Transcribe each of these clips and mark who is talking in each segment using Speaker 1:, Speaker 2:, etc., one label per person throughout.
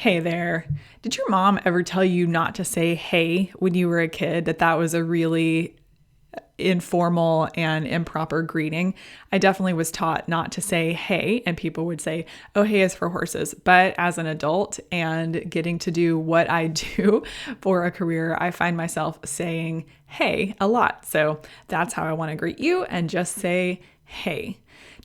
Speaker 1: Hey there. Did your mom ever tell you not to say hey when you were a kid, that was a really informal and improper greeting? I definitely was taught not to say hey, and people would say, oh, hey is for horses. But as an adult and getting to do what I do for a career, I find myself saying hey a lot. So that's how I want to greet you, and just say hey.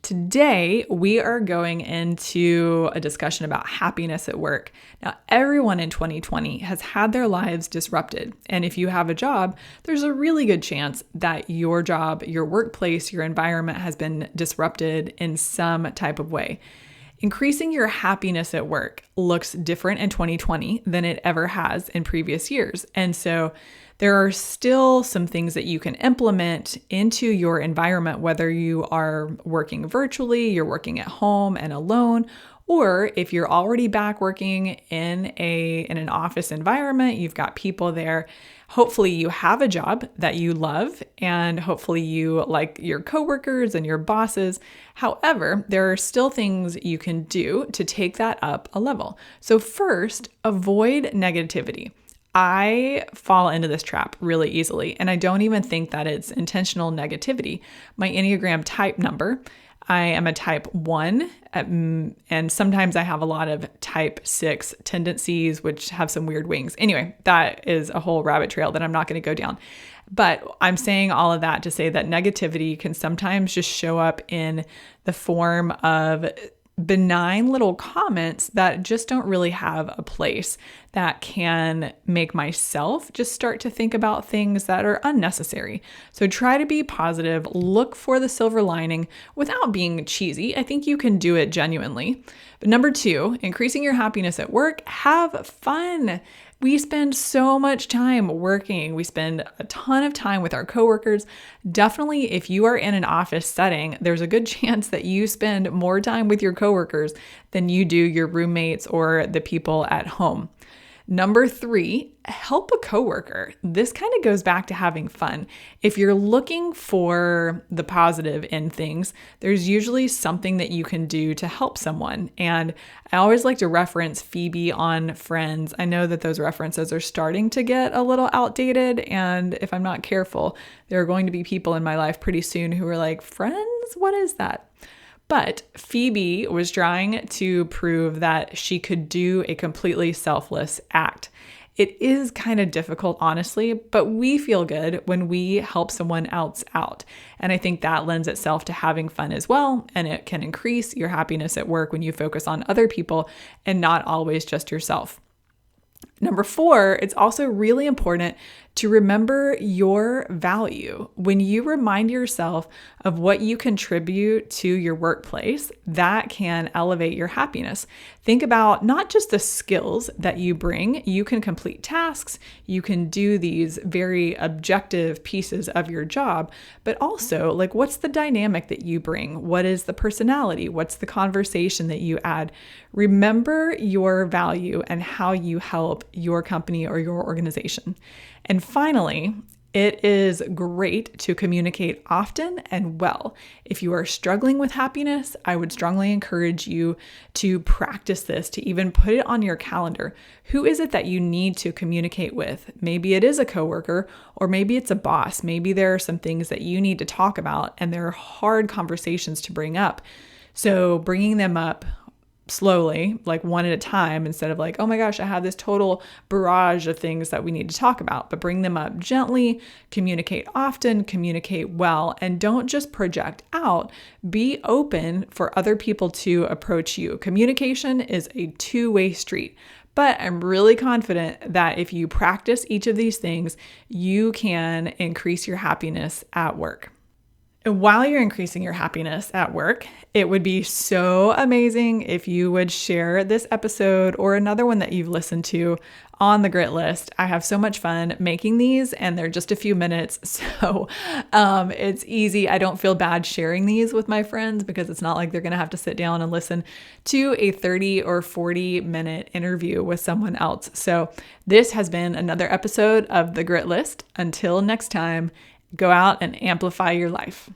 Speaker 1: Today, we are going into a discussion about happiness at work. Now, everyone in 2020 has had their lives disrupted. And if you have a job, there's a really good chance that your job, your workplace, your environment has been disrupted in some type of way. Increasing your happiness at work looks different in 2020 than it ever has in previous years. And so there are still some things that you can implement into your environment, whether you are working virtually, you're working at home and alone, or if you're already back working in an office environment, you've got people there. Hopefully you have a job that you love, and hopefully you like your coworkers and your bosses. However, there are still things you can do to take that up a level. So first, avoid negativity. I fall into this trap really easily, and I don't even think that it's intentional negativity. My Enneagram type number, I am a type 1, and sometimes I have a lot of type 6 tendencies, which have some weird wings. Anyway, that is a whole rabbit trail that I'm not going to go down. But I'm saying all of that to say that negativity can sometimes just show up in the form of benign little comments that just don't really have a place, that can make myself just start to think about things that are unnecessary. So try to be positive, look for the silver lining without being cheesy. I think you can do it genuinely. But number 2, increasing your happiness at work, have fun. We spend so much time working. We spend a ton of time with our coworkers. Definitely, if you are in an office setting, there's a good chance that you spend more time with your coworkers than you do your roommates or the people at home. Number 3, help a coworker. This kind of goes back to having fun. If you're looking for the positive in things, there's usually something that you can do to help someone. And I always like to reference Phoebe on Friends. I know that those references are starting to get a little outdated, and if I'm not careful, there are going to be people in my life pretty soon who are like, Friends? What is that? But Phoebe was trying to prove that she could do a completely selfless act. It is kind of difficult, honestly, but we feel good when we help someone else out. And I think that lends itself to having fun as well. And it can increase your happiness at work when you focus on other people and not always just yourself. Number 4, it's also really important to remember your value. When you remind yourself of what you contribute to your workplace, that can elevate your happiness. Think about not just the skills that you bring. You can complete tasks, you can do these very objective pieces of your job, but also like, what's the dynamic that you bring? What is the personality? What's the conversation that you add? Remember your value and how you help your company or your organization. And finally, it is great to communicate often and well. If you are struggling with happiness, I would strongly encourage you to practice this, to even put it on your calendar. Who is it that you need to communicate with? Maybe it is a coworker, or maybe it's a boss. Maybe there are some things that you need to talk about, and they're hard conversations to bring up. So bringing them up slowly, like one at a time, instead of like, oh my gosh, I have this total barrage of things that we need to talk about, but bring them up gently, communicate often, communicate well, and don't just project out. Be open for other people to approach you. Communication is a two-way street. But I'm really confident that if you practice each of these things, you can increase your happiness at work. While you're increasing your happiness at work, it would be so amazing if you would share this episode or another one that you've listened to on the Grit List. I have so much fun making these, and they're just a few minutes, so it's easy. I don't feel bad sharing these with my friends because it's not like they're going to have to sit down and listen to a 30 or 40-minute interview with someone else. So this has been another episode of the Grit List. Until next time, go out and amplify your life.